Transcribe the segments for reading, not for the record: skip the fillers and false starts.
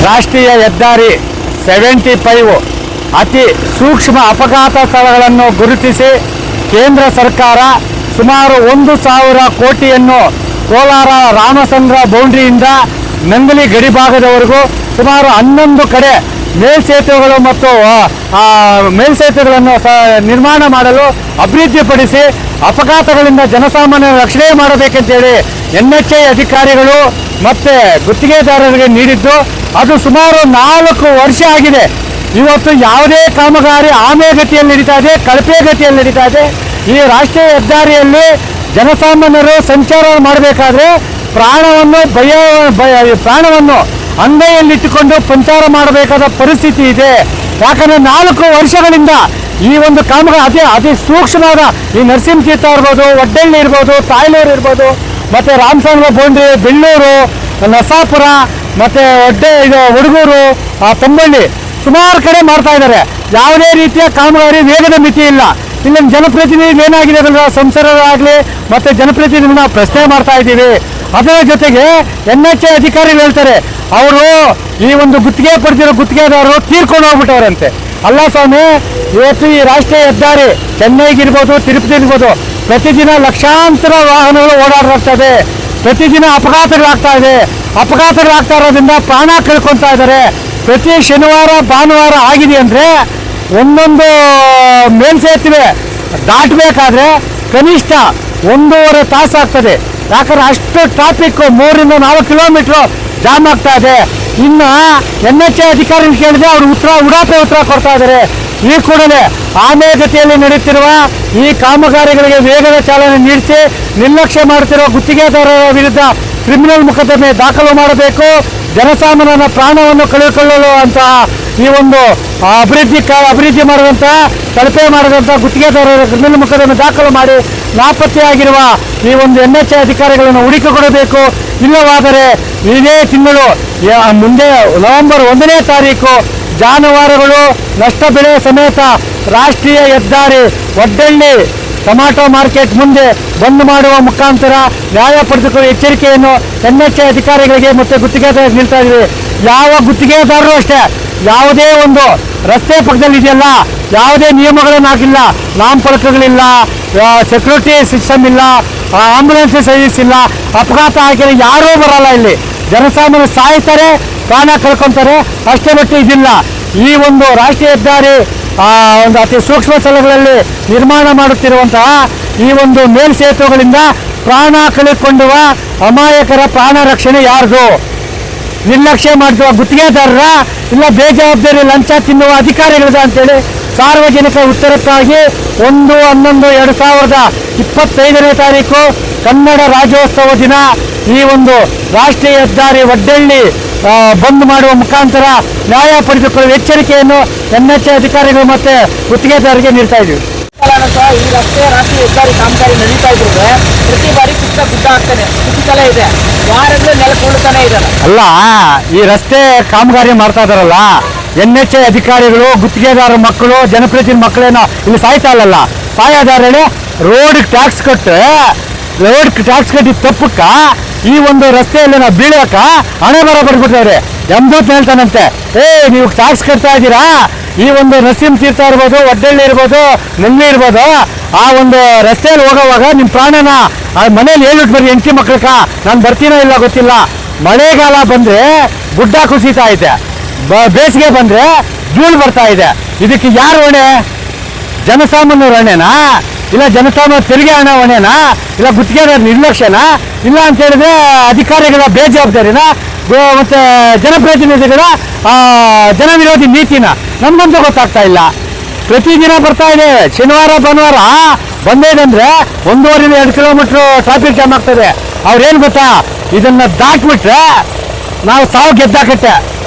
ರಾಷ್ಟ್ರೀಯ ಹೆದ್ದಾರಿ 75 ಅತಿ ಸೂಕ್ಷ್ಮ ಅಪಘಾತ ಸ್ಥಳಗಳನ್ನು ಗುರುತಿಸಿ ಕೇಂದ್ರ ಸರ್ಕಾರ ಸುಮಾರು 1,000 ಕೋಟಿಯನ್ನು ಕೋಲಾರ ರಾಮಚಂದ್ರ ಬೌಂಡ್ರಿಯಿಂದ ನಂಗಲಿ ಗಡಿಭಾಗದವರೆಗೂ ಸುಮಾರು 11 ಕಡೆ ಮೇಲ್ಸೇತುವೆಗಳು ಮತ್ತು ಮೇಲ್ಸೇತುವೆಗಳನ್ನು ನಿರ್ಮಾಣ ಮಾಡಲು ಅಭಿವೃದ್ಧಿಪಡಿಸಿ ಅಪಘಾತಗಳಿಂದ ಜನಸಾಮಾನ್ಯರ ರಕ್ಷಣೆ ಮಾಡಬೇಕೆಂತೇಳಿ NHAI ಅಧಿಕಾರಿಗಳು ಮತ್ತು ಗುತ್ತಿಗೆದಾರರಿಗೆ ನೀಡಿದ್ದು ಅದು ಸುಮಾರು 4 ವರ್ಷ ಆಗಿದೆ. ಇವತ್ತು ಯಾವುದೇ ಕಾಮಗಾರಿ ಆಮೆಗತಿಯಲ್ಲಿ ನಡೀತಾ ಇದೆ, ಕಳಪೆ ಗತಿಯಲ್ಲಿ ನಡೀತಾ ಇದೆ. ಈ ರಾಷ್ಟ್ರೀಯ ಹೆದ್ದಾರಿಯಲ್ಲಿ ಜನಸಾಮಾನ್ಯರು ಸಂಚಾರ ಮಾಡಬೇಕಾದ್ರೆ ಪ್ರಾಣವನ್ನು ಅಂಗೈಯಲ್ಲಿಟ್ಟುಕೊಂಡು ಸಂಚಾರ ಮಾಡಬೇಕಾದ ಪರಿಸ್ಥಿತಿ ಇದೆ. ಯಾಕಂದರೆ 4 ವರ್ಷಗಳಿಂದ ಈ ಒಂದು ಕಾಮಗಾರಿ ಅತಿ ಸೂಕ್ಷ್ಮವಾದ ಈ ನರಸಿಂಹತೀರ್ಥ ಇರ್ಬೋದು, ಒಡ್ಡಳ್ಳಿ ಇರ್ಬೋದು, ತಾಯ್ಲೂರು ಇರ್ಬೋದು, ಮತ್ತು ರಾಮಚಂದ್ರ ಬೌಂಡ್ರಿ, ಬೆಳ್ಳೂರು, ನರಸಾಪುರ, ಮತ್ತು ಹುಡುಗೂರು, ತಂಬಳ್ಳಿ ಸುಮಾರು ಕಡೆ ಮಾಡ್ತಾ ಇದ್ದಾರೆ. ಯಾವುದೇ ರೀತಿಯ ಕಾಮಗಾರಿ ವೇಗದ ಮಿತಿ ಇಲ್ಲ. ಇಲ್ಲಿನ ಜನಪ್ರತಿನಿಧಿ ಏನಾಗಿದೆ ಅದರ ಸಂಸದರಾಗಲಿ ಮತ್ತು ಜನಪ್ರತಿನಿಧಿಗಳನ್ನ ಪ್ರಶ್ನೆ ಮಾಡ್ತಾ ಇದ್ದೀವಿ. ಅದರ ಜೊತೆಗೆ NHAI ಅಧಿಕಾರಿಗಳು ಹೇಳ್ತಾರೆ ಅವರು ಈ ಒಂದು ಗುತ್ತಿಗೆ ಪಡೆದಿರೋ ಗುತ್ತಿಗೆದಾರರು ತೀರ್ಕೊಂಡು ಹೋಗ್ಬಿಟ್ಟವ್ರಂತೆ. ಅಲ್ಲ ಸ್ವಾಮಿ, ಇವತ್ತು ಈ ರಾಷ್ಟ್ರೀಯ ಹೆದ್ದಾರಿ ಚೆನ್ನೈಗಿರ್ಬೋದು, ತಿರುಪತಿ ಇರ್ಬೋದು, ಪ್ರತಿದಿನ ಲಕ್ಷಾಂತರ ವಾಹನಗಳು ಓಡಾಡ್ತದೆ. ಪ್ರತಿದಿನ ಅಪಘಾತಗಳಾಗ್ತಾ ಇರೋದ್ರಿಂದ ಪ್ರಾಣ ಕಳ್ಕೊತಾ ಇದ್ದಾರೆ. ಪ್ರತಿ ಶನಿವಾರ ಭಾನುವಾರ ಆಗಿದೆ ಅಂದರೆ ಒಂದೊಂದು ಮೇಲ್ಸೇತುವೆ ದಾಟಬೇಕಾದ್ರೆ ಕನಿಷ್ಠ 1.5 ತಾಸು ಆಗ್ತದೆ. ಯಾಕಂದ್ರೆ ಅಷ್ಟು ಟ್ರಾಫಿಕ್ 3 ರಿಂದ 4 ಕಿಲೋಮೀಟ್ರು ಜಾಮ್ ಆಗ್ತಾ ಇದೆ. ಇನ್ನು NHAI ಅಧಿಕಾರಿಗಳು ಕೇಳಿದ್ರೆ ಅವರು ಉಡಾಪೆ ಉತ್ತರ ಕೊಡ್ತಾ ಇದ್ದಾರೆ. ಈ ಕೂಡಲೇ ಆಮೆಗತಿಯಲ್ಲಿ ನಡೆಯುತ್ತಿರುವ ಈ ಕಾಮಗಾರಿಗಳಿಗೆ ವೇಗದ ಚಾಲನೆ ನೀಡಿಸಿ ನಿರ್ಲಕ್ಷ್ಯ ಮಾಡುತ್ತಿರುವ ಗುತ್ತಿಗೆದಾರರ ವಿರುದ್ಧ ಕ್ರಿಮಿನಲ್ ಮೊಕದ್ದಮೆ ದಾಖಲು ಮಾಡಬೇಕು. ಜನಸಾಮಾನ್ಯನ ಪ್ರಾಣವನ್ನು ಕಳೆದುಕೊಳ್ಳುವಂತಹ ಈ ಒಂದು ಅಭಿವೃದ್ಧಿ ಮಾಡಿದಂತಹ ಕಳಪೆ ಮಾಡಿದಂತಹ ಗುತ್ತಿಗೆದಾರರ ಕ್ರಿಮಿನಲ್ ಮೊಕದ್ದಮೆ ದಾಖಲು ಮಾಡಿ ನಾಪತ್ತೆಯಾಗಿರುವ ಈ ಒಂದು NHAI ಅಧಿಕಾರಿಗಳನ್ನು ಹುಡುಕಿಕೊಡಬೇಕು. ಇಲ್ಲವಾದರೆ ಇದೇ ತಿಂಗಳು ಮುಂದೆ ನವೆಂಬರ್ 1ನೇ ತಾರೀಕು ಜಾನುವಾರುಗಳು ನಷ್ಟ ಬೆಳೆ ಸಮೇತ ರಾಷ್ಟ್ರೀಯ ಹೆದ್ದಾರಿ ಒಡ್ಡಳ್ಳಿ ಟೊಮಾಟೊ ಮಾರ್ಕೆಟ್ ಮುಂದೆ ಬಂದ್ ಮಾಡುವ ಮುಖಾಂತರ ನ್ಯಾಯ ಪಡೆದುಕೊಳ್ಳುವ ಎಚ್ಚರಿಕೆಯನ್ನು NHAI ಅಧಿಕಾರಿಗಳಿಗೆ ಮತ್ತು ಗುತ್ತಿಗೆದಾರರಿಗೆ ನೀಡ್ತಾ ಇದ್ದೀವಿ. ಯಾವ ಗುತ್ತಿಗೆದಾರರು ಅಷ್ಟೇ ಯಾವುದೇ ಒಂದು ರಸ್ತೆ ಪಕ್ಕದಲ್ಲಿ ಇದೆಯಲ್ಲ, ಯಾವುದೇ ನಿಯಮಗಳನ್ನು ಹಾಕಿಲ್ಲ, ನಾಮಫಲಕಗಳಿಲ್ಲ, ಸೆಕ್ಯೂರಿಟಿ ಸಿಸ್ಟಮ್ ಇಲ್ಲ, ಆಂಬುಲೆನ್ಸ್ ಸರ್ವಿಸ್ ಇಲ್ಲ, ಅಪಘಾತ ಆಗಿರೋ ಯಾರೂ ಬರಲ್ಲ. ಇಲ್ಲಿ ಜನಸಾಮಾನ್ಯರು ಸಾಯ್ತಾರೆ, ಪ್ರಾಣ ಕಳ್ಕೊತಾರೆ, ಅಷ್ಟೇ ಮಟ್ಟ ಇದಿಲ್ಲ. ಈ ಒಂದು ರಾಷ್ಟ್ರೀಯ ಹೆದ್ದಾರಿ ಒಂದು ಅತಿ ಸೂಕ್ಷ್ಮ ಸ್ಥಳಗಳಲ್ಲಿ ನಿರ್ಮಾಣ ಮಾಡುತ್ತಿರುವಂತಹ ಈ ಒಂದು ಮೇಲ್ಸೇತುವೆಗಳಿಂದ ಪ್ರಾಣ ಕಳೆದುಕೊಂಡುವ ಅಮಾಯಕರ ಪ್ರಾಣ ರಕ್ಷಣೆ ಯಾರ್ದು? ನಿರ್ಲಕ್ಷ್ಯ ಮಾಡುವ ಗುತ್ತಿಗೆದಾರರ ಇಲ್ಲ ಬೇಜವಾಬ್ದಾರಿ ಲಂಚ ತಿನ್ನುವ ಅಧಿಕಾರಿಗಳದ ಅಂತೇಳಿ ಸಾರ್ವಜನಿಕ ಉತ್ತರಕ್ಕಾಗಿ 1/11/2025ನೇ ತಾರೀಕು ಕನ್ನಡ ರಾಜ್ಯೋತ್ಸವ ದಿನ ಈ ಒಂದು ರಾಷ್ಟ್ರೀಯ ಹೆದ್ದಾರಿ ಒಡ್ಡಳ್ಳಿ ಬಂದ್ ಮಾಡುವ ಮುಖಾಂತರ ನ್ಯಾಯ ಪಡೆದುಕೊಳ್ಳುವ ಎಚ್ಚರಿಕೆಯನ್ನು NHAI ಅಧಿಕಾರಿಗಳು ಮತ್ತು ಗುತ್ತಿಗೆದಾರರಿಗೆ ನೀಡ್ತಾ ಇದ್ದೀವಿ. ಈ ರಸ್ತೆ ರಾಷ್ಟ್ರೀಯ ಹೆದ್ದಾರಿ ಕಾಮಗಾರಿ ನಡೀತಾ ಇದ್ರು ಪ್ರತಿ ಬಾರಿ ಗುಡ್ಡ ಆಗ್ತಾನೆ, ಕುಸಿತಲೇ ಇದೆ, ವಾರಗಳು ನೆಲಕೊಳ್ಳುತ್ತಾನೆ ಇದ್ದಾರೆ. ಅಲ್ಲ, ಈ ರಸ್ತೆ ಕಾಮಗಾರಿ ಮಾಡ್ತಾ ಇದಾರಲ್ಲ NHAI ಅಧಿಕಾರಿಗಳು, ಗುತ್ತಿಗೆದಾರರ ಮಕ್ಕಳು, ಜನಪ್ರತಿನಿಧಿ ಮಕ್ಕಳೇನೋ ಇಲ್ಲಿ ಸಾಯ್ತಾ ಇಲ್ಲಲ್ಲ. ಸಾಯೋದಾರೇ ರೋಡ್ ಟ್ಯಾಕ್ಸ್ ಕಟ್ಟಿ ತಪ್ಪಕ್ಕ ಈ ಒಂದು ರಸ್ತೆಯಲ್ಲಿ ನಾವು ಬೀಳಕ ಹಣೆ ಬರ ಬರ್ಬಿಟ್ಟಿದ್ದಾರೆ. ಎಂಬತ್ತು ಹೇಳ್ತಾನಂತೆ, ನೀವು ಟ್ಯಾಕ್ಸ್ ಕಟ್ತಾ ಇದ್ದೀರಾ, ಈ ಒಂದು ನರಸಿಂಹತೀರ್ಥ ಇರ್ಬೋದು, ಒಡ್ಡಳ್ಳಿ ಇರ್ಬೋದು, ನಂದಿ ಇರ್ಬೋದು, ಆ ಒಂದು ರಸ್ತೆಯಲ್ಲಿ ಹೋಗೋವಾಗ ನಿಮ್ಮ ಪ್ರಾಣನ ಮನೇಲಿ ಹೇಳಿಟ್ಟು ಬರ್ರಿ ಹೆಂಡತಿ ಮಕ್ಕಳಕ್ಕ, ನಾನು ಬರ್ತೀನೋ ಇಲ್ಲ ಗೊತ್ತಿಲ್ಲ. ಮಳೆಗಾಲ ಬಂದರೆ ಗುಡ್ಡ ಕುಸಿತಾ ಇದೆ, ಬೇಸಿಗೆ ಬಂದರೆ ಧೂಳು ಬರ್ತಾ ಇದೆ. ಇದಕ್ಕೆ ಯಾರು ಹೊಣೆ? ಜನಸಾಮಾನ್ಯರ ಹೊಣೆನಾ? ಇಲ್ಲ ಜನಸಾಮಾನ್ಯ ತೆರಿಗೆ ಹಣ ಹೊಣೆನಾ? ಇಲ್ಲ ಗುತ್ತಿಗೆದಾರ ನಿರ್ಲಕ್ಷ್ಯನಾ? ಇಲ್ಲ ಅಂತ ಹೇಳಿದ್ರೆ ಅಧಿಕಾರಿಗಳ ಬೇಜವಾಬ್ದಾರಿನ ಮತ್ತು ಜನಪ್ರತಿನಿಧಿಗಳ ಜನವಿರೋಧಿ ನೀತಿನ ನಮಗಂತೂ ಗೊತ್ತಾಗ್ತಾ ಇಲ್ಲ. ಪ್ರತಿದಿನ ಬರ್ತಾ ಇದೆ. ಶನಿವಾರ ಭಾನುವಾರ ಬಂದೇದಂದ್ರೆ 1.5-2 ಕಿಲೋಮೀಟ್ರು ಟ್ರಾಫಿಕ್ ಜಾಮ್ ಆಗ್ತದೆ. ಅವ್ರೇನು ಗೊತ್ತಾ, ಇದನ್ನು ದಾಟ್ಬಿಟ್ರೆ ನಾವು ಸಾವು ಗೆದ್ದಾಕತ್ತೆ.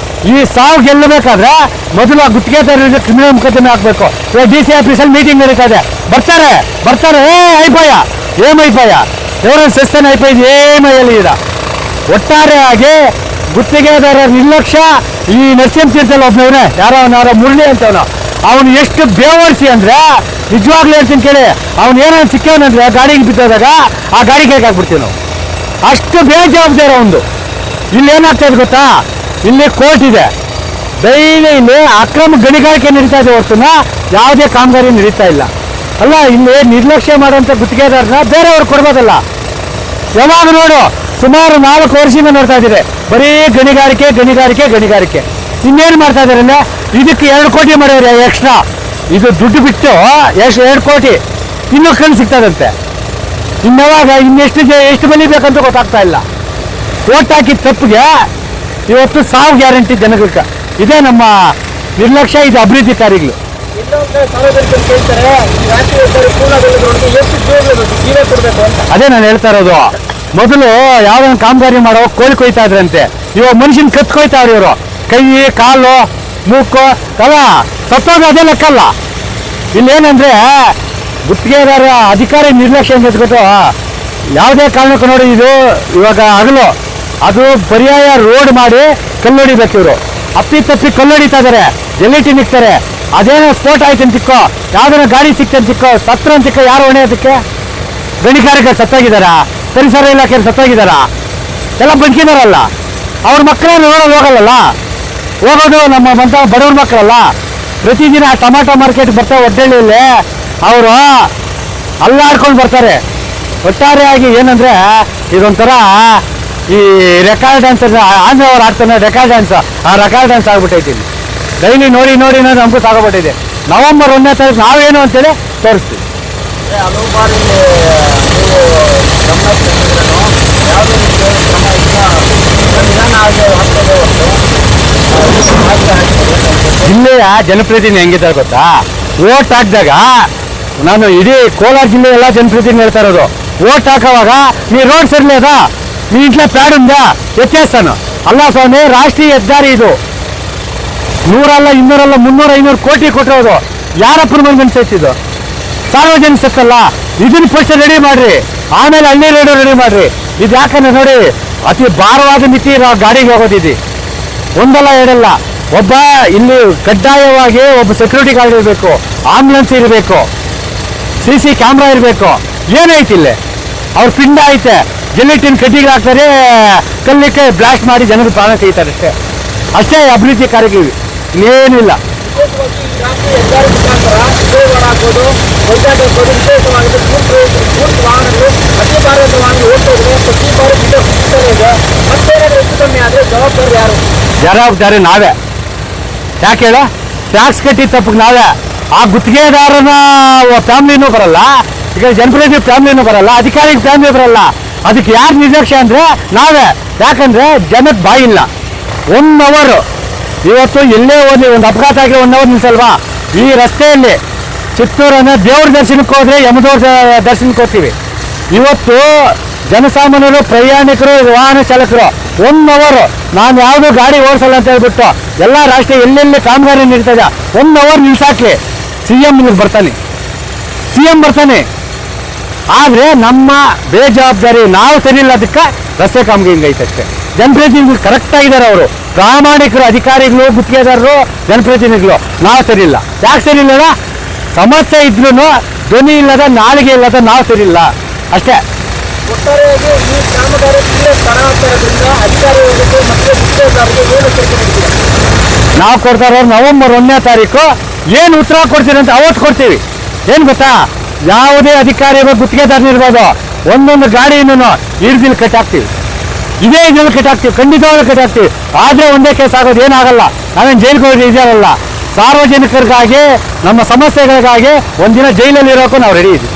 ಈ ಸಾವು ಗೆಲ್ಲಬೇಕಾದ್ರೆ ಮೊದಲು ಆ ಗುತ್ತಿಗೆದಾರರಿಗೆ ಕ್ರಿಮಿನಲ್ ಮೊಕದ್ದಮೆ ಹಾಕಬೇಕು. ಇವಾಗ DC ಆಫೀಸಲ್ಲಿ ಮೀಟಿಂಗ್ ನಡೀತಾ ಇದೆ. ಬರ್ತಾರೆ ಐಪಾಯ ఎవరైనా ಸೆಸ್ತಾನೆ అయిపోయింది ఏమయ్యాలి. ಒಟ್ಟಾರೆಯಾಗಿ ಗುತ್ತಿಗೆದಾರರ ನಿರ್ಲಕ್ಷ್ಯ. ಈ ನರಸಿಂಹತೀರ್ಥದಲ್ಲಿ ಒಬ್ಬನವನೇ ಯಾರೋ ಮುರಳಿ ಅಂತವನು, ಅವನು ಎಷ್ಟು ಬೇವರ್ಸಿ ಅಂದರೆ ನಿಜವಾಗ್ಲೂ ಹೇಳ್ತೀನಿ ಕೇಳಿ, ಅವನು ಏನಾದ್ರು ಸಿಕ್ಕವನಂದ್ರೆ ಗಾಡಿಗೆ ಬಿದ್ದೋದಾಗ ಆ ಗಾಡಿಗೆ ಹಾಕ್ಬಿಡ್ತೀವಿ ನಾವು. ಅಷ್ಟು ಬೇಜವಾಬ್ದಾರಿ ಅವನು. ಇಲ್ಲಿ ಏನಾಗ್ತದೆ ಗೊತ್ತಾ, ಇಲ್ಲಿ ಕೋರ್ಟ್ ಇದೆ. ಡೈಲಿ ಇಲ್ಲಿ ಅಕ್ರಮ ಗಣಿಗಾರಿಕೆ ನಡೀತಾ ಇದೆ ಹೊರತುನ ಯಾವುದೇ ಕಾಮಗಾರಿ ನಡೀತಾ ಇಲ್ಲ. ಅಲ್ಲ, ಇಲ್ಲಿ ನಿರ್ಲಕ್ಷ್ಯ ಮಾಡುವಂಥ ಗುತ್ತಿಗೆದಾರನ ಬೇರೆಯವ್ರು ಕೊಡ್ಬೋದಲ್ಲ. ಯಾವಾಗ ನೋಡು ಸುಮಾರು 4 ವರ್ಷದಿಂದ ನೋಡ್ತಾ ಇದ್ದೀರಿ ಬರೀ ಗಣಿಗಾರಿಕೆ ಗಣಿಗಾರಿಕೆ ಗಣಿಗಾರಿಕೆ. ಇನ್ನೇನು ಮಾಡ್ತಾ ಇದ್ದಾರೆ ಅಂದರೆ ಇದಕ್ಕೆ 2 ಕೋಟಿ ಮಾಡ್ಯಾವ್ರೆ ಎಕ್ಸ್ಟ್ರಾ. ಇದು ದುಡ್ಡು ಬಿಟ್ಟು ಎಷ್ಟು 2 ಕೋಟಿ ಇನ್ನೂ ಕಣ್ಣು ಸಿಗ್ತದಂತೆ. ಇನ್ನವಾಗ ಎಷ್ಟು ಬೆಳಿಬೇಕಂತ ಗೊತ್ತಾಗ್ತಾ ಇಲ್ಲ. ಓಟ್ ಹಾಕಿದ ತಪ್ಪಿಗೆ ಇವತ್ತು ಸಾವು ಗ್ಯಾರಂಟಿ ಜನಗಳಿಗೆ. ಇದೇ ನಮ್ಮ ನಿರ್ಲಕ್ಷ್ಯ, ಇದು ಅಭಿವೃದ್ಧಿ ಕಾರ್ಯಗಳು. ಇನ್ನೊಂದು ಸಾರ್ವಜನಿಕರು ಕೇಳ್ತಾರೆ, ರಾಷ್ಟ್ರೀಯ ಹೆದ್ದಾರಿ ಪೂರ್ಣಗೊಳ್ಳೋದ್ರೊಳಗೆ ಎಷ್ಟು ಜೀವ ಕೊಡಬೇಕು ಅಂತ. ಅದೇ ನಾನು ಹೇಳ್ತಾ ಇರೋದು. ಮೊದಲು ಯಾವ್ದೊಂದು ಕಾಮಗಾರಿ ಮಾಡೋ ಕೋಳಿ ಕೊಯ್ತಾ ಇದ್ರಂತೆ, ಇವಾಗ ಮನುಷ್ಯನ ಕತ್ಕೊಯ್ತಾವ್ರಿ ಇವರು. ಕೈ, ಕಾಲು, ಮೂಕು ಅಲ್ಲ ಸತ್ತೋಗ ಅದೇ ಲೆಕ್ಕಲ್ಲ. ಇಲ್ಲೇನಂದ್ರೆ ಗುತ್ತಿಗೆದಾರ ಅಧಿಕಾರಿ ನಿರ್ಲಕ್ಷ್ಯ ಅಂತ ಗೊತ್ತು. ಯಾವುದೇ ಕಾರಣಕ್ಕೂ ನೋಡಿ, ಇದು ಇವಾಗ ಹಗಲು ಅದು ಪರ್ಯಾಯ ರೋಡ್ ಮಾಡಿ ಕಲ್ಲೊಡಿಬೇಕು ಇವರು. ಅಪ್ಪಿ ಕಲ್ಲೊಡಿತಾ ಇದಾರೆ, ಎಲ್ಲಿಟಿ ನಿಕ್ತಾರೆ. ಅದೇನೋ ಸ್ಫೋಟ ಆಯ್ತು ಅಂತಿಕ್ಕೋ, ಯಾವ್ದಾರ ಗಾಡಿ ಸಿಕ್ತೆ ಅಂತಿಕ್ಕೋ, ಸತ್ರ ಅಂತಿಕ್ಕೋ, ಯಾರು ಹೊಣೆ ಅದಕ್ಕೆ? ಗಣಿಗಾರಿಕೆ ಸತ್ತೋಗಿದಾರ, ಪರಿಸರ ಇಲಾಖೆಯಲ್ಲಿ ಸತ್ತೋಗಿದಾರ, ಎಲ್ಲ ಬದುಕಿದಾರಲ್ಲ. ಅವ್ರ ಮಕ್ಕಳನ್ನ ನೋಡೋದು ಹೋಗಲ್ಲಲ್ಲ, ಹೋಗೋದು ನಮ್ಮ ಬಡವ್ರ ಮಕ್ಕಳಲ್ಲ. ಪ್ರತಿದಿನ ಟೊಮಾಟೊ ಮಾರ್ಕೆಟ್ ಬರ್ತಾರೆ ಒಡ್ಡಳ್ಳಿಯಲ್ಲಿ, ಅವರು ಅಲ್ಲಾಡ್ಕೊಂಡು ಬರ್ತಾರೆ. ಒಟ್ಟಾರೆಯಾಗಿ ಏನಂದ್ರೆ ಇದೊಂಥರ ಈ ರೆಕಾರ್ಡ್ ಡ್ಯಾನ್ಸ್ ಆಂಧ್ರವ್ರು ಆಡ್ತಾನೆ ರೆಕಾರ್ಡ್ ಡ್ಯಾನ್ಸ್, ಆ ರೆಕಾರ್ಡ್ ಡ್ಯಾನ್ಸ್ ಆಗ್ಬಿಟ್ಟೈತಿ. ಡೈಲಿ ನೋಡಿ ನಮಗೂ ಸಾಗೋಗ್ಬಿಟ್ಟಿದೆ. ನವೆಂಬರ್ 1ನೇ ತಾರೀಕು ನಾವೇನು ಅಂತೇಳಿ ತೋರಿಸ್ತೀವಿ. ಹಲವು ಬಾರಿ ಜಿಲ್ಲೆಯ ಜನಪ್ರತಿನಿಧಿ ಹೆಂಗಿದ್ದಾರೆ ಗೊತ್ತಾ? ಓಟ್ ಹಾಕಿದಾಗ ನಾನು ಇಡೀ ಕೋಲಾರ ಜಿಲ್ಲೆ ಎಲ್ಲ ಜನಪ್ರತಿನಿಧಿ ಹೇಳ್ತಾ ಇರೋದು, ಓಟ್ ಹಾಕೋವಾಗ ನೀ ರೋಡ್ ಸರಿಲಿ ಅದ, ನೀ ಇಂಟ್ಲ ಪ್ಯಾಡ್ ಉಂದ ವ್ಯತ್ಯಾಸನು ಅಲ್ಲ ಸ್ವಾಮಿ. ರಾಷ್ಟ್ರೀಯ ಹೆದ್ದಾರಿ ಇದು 100 ಅಲ್ಲ 200 ಅಲ್ಲ 300 500 ಕೋಟಿ ಕೊಟ್ಟಿರೋದು. ಯಾರಪ್ಪನ ಮನೆ ಅನ್ಸೈತಿದ್ದು? ಸಾರ್ವಜನಿಕ ಸತ್ತಲ್ಲ. ಇದನ್ನ ಫಸ್ಟ್ ರೆಡಿ ಮಾಡ್ರಿ, ಆಮೇಲೆ ಹಳ್ಳಿ ರೋಡ್ ರೆಡಿ ಮಾಡ್ರಿ. ಇದು ಯಾಕಂದ್ರೆ ನೋಡಿ, ಅತಿ ಭಾರವಾದ ಮಿತಿ ಗಾಡಿಗೆ ಹೋಗೋದಿದೆ. ಒಂದಲ್ಲ ಎರಡಲ್ಲ, ಒಬ್ಬ ಇಲ್ಲಿ ಕಡ್ಡಾಯವಾಗಿ ಒಬ್ಬ ಸೆಕ್ಯೂರಿಟಿ ಗಾರ್ಡ್ ಇರಬೇಕು, ಆಂಬುಲೆನ್ಸ್ ಇರಬೇಕು, CC ಕ್ಯಾಮ್ರಾ ಇರಬೇಕು. ಏನೈತಿ ಇಲ್ಲಿ? ಅವ್ರ ಪಿಂಡ ಐತೆ, ಜಿಲೆಟಿನ್ ಕಡ್ಡಿಗೆ ಹಾಕ್ತಾರೆ, ಕಲ್ಲಿಕ್ಕೆ ಬ್ಲಾಸ್ಟ್ ಮಾಡಿ ಜನರು ಪ್ರಾಣ ತೆಗಿತಾರೆ. ಅಷ್ಟೇ ಅಭಿವೃದ್ಧಿ ಕಾರ್ಯಗಳು, ಇನ್ನೇನಿಲ್ಲ. ವಿಶೇಷವಾಗಿ ಈ ರಾಷ್ಟ್ರೀಯ ಹೆದ್ದಾರಿ ಮುಖಾಂತರ ವಿಜಯವಾಡ ಆಗ್ಬೋದು, ವೈಜಾಗ್ ಆಗ್ಬೋದು, ವಿಶೇಷವಾಗಿ ಮೂರು ವಾಹನಗಳು ಅತಿ ಭಾರತ ವಾಹನ ಓಡ್ತೋದ್ರೆ ಪ್ರತಿ ಬಾರಿ ಇದೆ. ಮತ್ತೇನಾದ್ರೂ ಹೆಚ್ಚು ಕಮ್ಮಿ ಆದರೆ ಜವಾಬ್ದಾರಿ ಯಾರು? ಜವಾಬ್ದಾರಿ ನಾವೇ. ಯಾಕೆ ಹೇಳ? ಟ್ಯಾಕ್ಸ್ ಕಟ್ಟಿದ ತಪ್ಪಿಗೆ ನಾವೇ. ಆ ಗುತ್ತಿಗೆದಾರನ ಫ್ಯಾಮಿಲಿನೂ ಬರಲ್ಲ, ಈಗ ಜನಪ್ರತಿನಿಧಿ ಫ್ಯಾಮಿಲಿನೂ ಬರಲ್ಲ, ಅಧಿಕಾರಿಗೆ ಫ್ಯಾಮಿಲಿ ಬರಲ್ಲ. ಅದಕ್ಕೆ ಯಾರು ನಿರ್ಲಕ್ಷ್ಯ ಅಂದರೆ ನಾವೇ. ಯಾಕಂದರೆ ಜನಕ್ಕೆ ಬಾಯಿಲ್ಲ. 1 ಅವರ್ ಇವತ್ತು ಎಲ್ಲೇ ಹೋಗಿ ಒಂದು ಅಪಘಾತ ಆಗಿ 1 ಅವರ್ ನಿಲ್ಸಲ್ವಾ? ಈ ರಸ್ತೆಯಲ್ಲಿ ಚಿತ್ತೂರನ್ನ ದೇವ್ರ ದರ್ಶನಕ್ಕೆ ಹೋದರೆ ಯಮದವ್ರ ದರ್ಶನಕ್ಕೆ ಹೋಗ್ತೀವಿ. ಇವತ್ತು ಜನಸಾಮಾನ್ಯರು, ಪ್ರಯಾಣಿಕರು, ವಾಹನ ಚಾಲಕರು 1 ಅವರ್ ನಾನು ಯಾವುದೂ ಗಾಡಿ ಓಡಿಸಲ್ಲ ಅಂತ ಹೇಳ್ಬಿಟ್ಟು ಎಲ್ಲ ರಾಷ್ಟ್ರೀಯ ಎಲ್ಲೆಲ್ಲಿ ಕಾಮಗಾರಿ ನಡೀತಾ ಇದೆ 1 ಅವರ್ ನಿಲ್ಸಾಕ್ಲಿ CM ಬರ್ತಾನೆ. ಆದರೆ ನಮ್ಮ ಬೇಜವಾಬ್ದಾರಿ, ನಾವು ಸರಿ ಇಲ್ಲ, ಅದಕ್ಕೆ ರಸ್ತೆ ಕಾಮಗಾರಿ ಹಿಂಗೈತಷ್ಟೇ. ಜನಪ್ರತಿನಿಧಿಗಳು ಕರೆಕ್ಟ್ ಆಗಿದ್ದಾರೆ, ಅವರು ಪ್ರಾಮಾಣಿಕರು, ಅಧಿಕಾರಿಗಳು, ಗುತ್ತಿಗೆದಾರರು, ಜನಪ್ರತಿನಿಧಿಗಳು. ನಾವು ಸರಿ ಇಲ್ಲ. ಯಾಕೆ ಸರಿ ಇಲ್ಲ? ಸಮಸ್ಯೆ ಇದ್ರೂ ಧ್ವನಿ ಇಲ್ಲದ, ನಾಲಿಗೆ ಇಲ್ಲದ ನಾವು ಸರಿ ಇಲ್ಲ ಅಷ್ಟೇ. ಒಟ್ಟಾರೆಯಾಗಿ ಈ ಕಾಮಗಾರಿ ಸ್ಥಳ ಆಗ್ತಿರೋದ್ರಿಂದ ಅಧಿಕಾರಿಗಳಿಗೆ ಮತ್ತು ಗುತ್ತಿಗೆದಾರರಿಗೆ ಏನು ಎಚ್ಚರಿಕೆ? ನಾವು ಕೊಡ್ತಾ ಇರೋರು ನವೆಂಬರ್ 1ನೇ ತಾರೀಕು ಏನು ಉತ್ತರ ಕೊಡ್ತೀರಿ ಅಂತ ಅವತ್ತು ಕೊಡ್ತೀವಿ. ಏನು ಗೊತ್ತಾ? ಯಾವುದೇ ಅಧಿಕಾರಿ ಗುತ್ತಿಗೆದಾರನಿರ್ಬೋದು, ಒಂದೊಂದು ಗಾಡಿಯನ್ನು ಹಿಡ್ದಿಲ್ಲಿ ಕಟ್ಟಾಕ್ತೀವಿ. ಇದೇ ಇದರಲ್ಲಿ ಕಟ್ಟಾಕ್ತೀವಿ, ಖಂಡಿತವಾಗ್ಲೂ ಕಟ್ಟಾಕ್ತೀವಿ. ಆದರೆ ಒಂದೇ ಕೇಸ್ ಆಗೋದು ಏನಾಗಲ್ಲ. ನಾವೇನು ಜೈಲಿಗೆ ಹೋಗಿ ಇದೆಯಲ್ಲ, ಸಾರ್ವಜನಿಕರಿಗಾಗಿ, ನಮ್ಮ ಸಮಸ್ಯೆಗಳಿಗಾಗಿ ಒಂದಿನ ಜೈಲಲ್ಲಿ ಇರೋಕ್ಕೂ ನಾವು ರೆಡಿ ಇದ್ದೀವಿ.